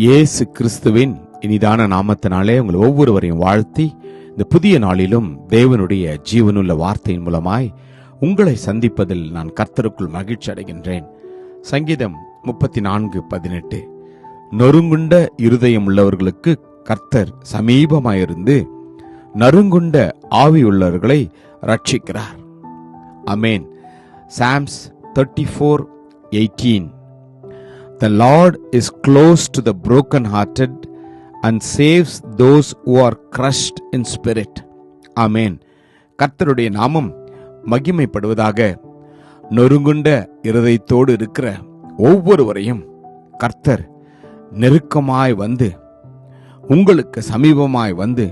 இயேசு கிறிஸ்துவின் இனிதான நாமத்தினாலே உங்கள் ஒவ்வொருவரையும் வாழ்த்தி இந்த புதிய நாளிலும் தேவனுடைய ஜீவனுள்ள வார்த்தையின் மூலமாய் உங்களை சந்திப்பதில் நான் கர்த்தருக்குள் மகிழ்ச்சி அடைகின்றேன். சங்கீதம் 34:18 நொறுங்குண்ட இருதயம் உள்ளவர்களுக்கு கர்த்தர் சமீபமாயிருந்து நறுங்குண்ட ஆவியுள்ளவர்களை ரட்சிக்கிறார். அமேன். Psalms 34:18 The Lord is close to the broken-hearted and saves those who are crushed in spirit. Amen. கர்த்தருடைய நாமம் மகிமைப்படுவதாக. நொறுங்குண்ட இருதயத்தோடு இருக்கிற ஒவ்வொருவரையும் கர்த்தர் நெருக்கமாய் வந்து, உங்களுக்கு சமீபமாய் வந்து,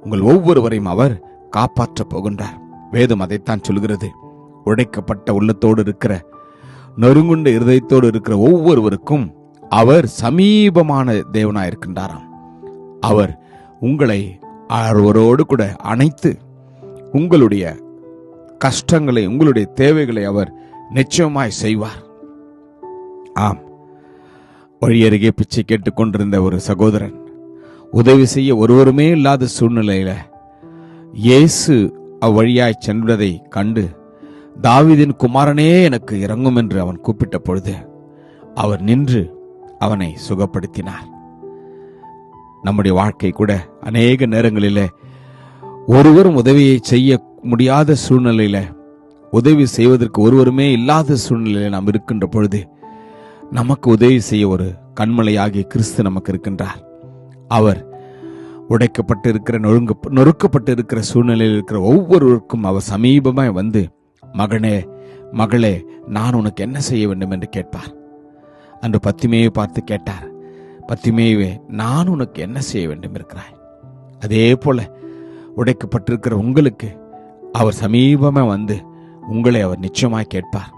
உங்கள் ஒவ்வொருவரையும் அவர் காப்பாற்றப் போகின்றார். வேதம் அதைத்தான் சொல்கிறது. உடைக்கப்பட்ட உள்ளத்தோடு இருக்கிற, நொறுங்குண்ட இருதயத்தோடு இருக்கிற ஒவ்வொருவருக்கும் அவர் சமீபமான தேவனாயிருக்கின்றாராம். அவர் உங்களை அவரோடு கூட அணைத்து உங்களுடைய கஷ்டங்களை, உங்களுடைய தேவைகளை அவர் நிச்சயமாய் செய்வார். ஆம், வழியருகே பிச்சை கேட்டுக் கொண்டிருந்த ஒரு சகோதரன், உதவி செய்ய ஒருவருமே இல்லாத சூழ்நிலையில இயேசு அவ்வழியாய் சென்றதை கண்டு, தாவீதின் குமாரனே எனக்கு இறங்கும் என்று அவன் கூப்பிட்ட பொழுது அவர் நின்று அவனை சுகப்படுத்தினார். நம்முடைய வாழ்க்கை கூட அநேக நேரங்களிலே ஒருவரும் உதவியை செய்ய முடியாத சூழ்நிலையில, உதவி செய்வதற்கு ஒருவருமே இல்லாத சூழ்நிலையில நாம் இருக்கின்ற பொழுது நமக்கு உதவி செய்ய ஒரு கண்மலையாகிய கிறிஸ்து நமக்கு இருக்கின்றார். அவர் உடைக்கப்பட்டு இருக்கிற, நொறுக்கப்பட்டு இருக்கிற சூழ்நிலையில் இருக்கிற ஒவ்வொருவருக்கும் அவர் சமீபமாய் வந்து, மகனே, மகளே, நான் உனக்கு என்ன செய்ய வேண்டும் என்று கேட்பார். அன்று பத்திமேயை பார்த்து கேட்டார், பத்திமேயே, நான் உனக்கு என்ன செய்ய வேண்டும் இருக்கிறாய்? அதே போல உடைக்கப்பட்டிருக்கிற உங்களுக்கு அவர் சமீபமா வந்து உங்களை அவர் நிச்சயமாய் கேட்பார்.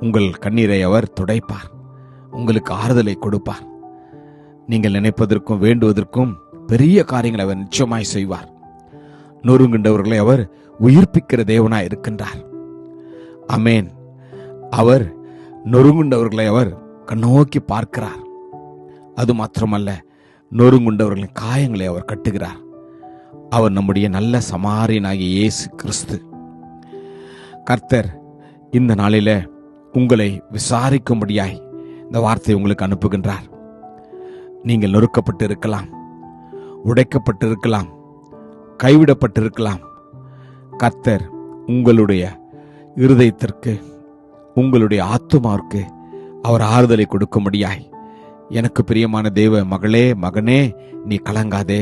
உங்கள் கண்ணீரை அவர் துடைப்பார், உங்களுக்கு ஆறுதலை கொடுப்பார். நீங்கள் நினைப்பதற்கும் வேண்டுவதற்கும் பெரிய காரியங்களை அவர் நிச்சயமாய் செய்வார். நொறுங்குண்டவர்களை அவர் உயிர்ப்பிக்கிற தேவனாய் இருக்கின்றார். அமேன். அவர் நொறுங்குண்டவர்களை அவர் கண்ணோக்கி பார்க்கிறார். அது மாத்திரமல்ல, நொறுங்குண்டவர்களின் காயங்களை அவர் கட்டுகிறார். அவர் நம்முடைய நல்ல சமாரியனாகிய இயேசு கிறிஸ்து. கர்த்தர் இந்த நாளில உங்களை விசாரிக்கும்படியாய் இந்த வார்த்தை உங்களுக்கு அனுப்புகின்றார். நீங்கள் நொறுக்கப்பட்டு இருக்கலாம், உடைக்கப்பட்டு இருக்கலாம், கைவிடப்பட்டிருக்கலாம். கர்த்தர் உங்களுடைய இருதயத்திற்கு, உங்களுடைய ஆத்துமாவிற்கு அவர் ஆறுதலை கொடுக்கும்படியாய், எனக்கு பிரியமான தேவ மகளே, மகனே, நீ கலங்காதே,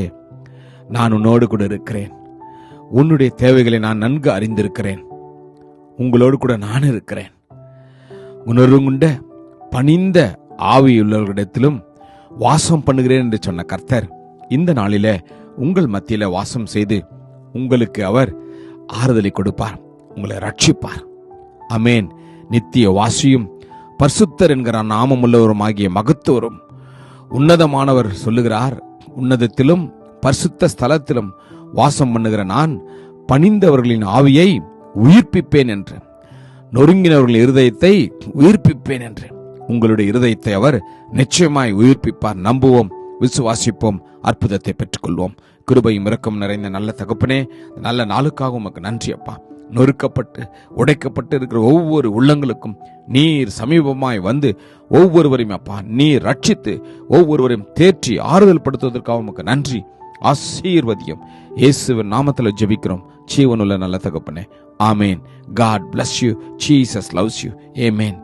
நான் உன்னோடு கூட இருக்கிறேன். உன்னுடைய தேவைகளை நான் நன்கு அறிந்திருக்கிறேன். உங்களோடு கூட நான் இருக்கிறேன். உணர்வுண்ட பணிந்த ஆவியுள்ளவர்களிடத்திலும் வாசம் பண்ணுகிறேன் என்று சொன்ன கர்த்தர் இந்த நாளில உங்கள் மத்தியில வாசம் செய்து உங்களுக்கு அவர் ஆறுதலை கொடுப்பார், உங்களை ரட்சிப்பார். அமேன். நித்திய வாசியும் பரிசுத்தர் என்கிற நாமம் உள்ளவருமாகிய மகத்துவரும் உன்னதமானவர் சொல்லுகிறார், உன்னதத்திலும் பரிசுத்த ஸ்தலத்திலும் வாசம் பண்ணுகிற நான் பணிந்தவர்களின் ஆவியை உயிர்ப்பிப்பேன் என்று, நொறுங்கினவர்களின் இருதயத்தை உயிர்ப்பிப்பேன் என்று. உங்களுடைய இருதயத்தை அவர் நிச்சயமாய் உயிர்ப்பிப்பார். நம்புவோம், விசுவாசிப்போம், அற்புதத்தை பெற்றுக்கொள்வோம். கிருபையும் இரக்கம் நிறைந்த நல்ல தகப்பனே, நல்ல நாளுக்காக உமக்கு நன்றி அப்பா. நொறுக்கப்பட்டு உடைக்கப்பட்டு இருக்கிற ஒவ்வொரு உள்ளங்களுக்கும் நீர் சமீபமாய் வந்து ஒவ்வொருவரையும் அப்பா நீர் ரட்சித்து ஒவ்வொருவரையும் தேற்றி ஆறுதல் படுத்துவதற்காக உமக்கு நன்றி. ஆசீர்வதியும். இயேசுவின் நாமத்தில் ஜெபிக்கிறோம் ஜீவனுள்ள நல்ல தகப்பனே. ஆமேன். God bless you. Jesus loves you. Amen.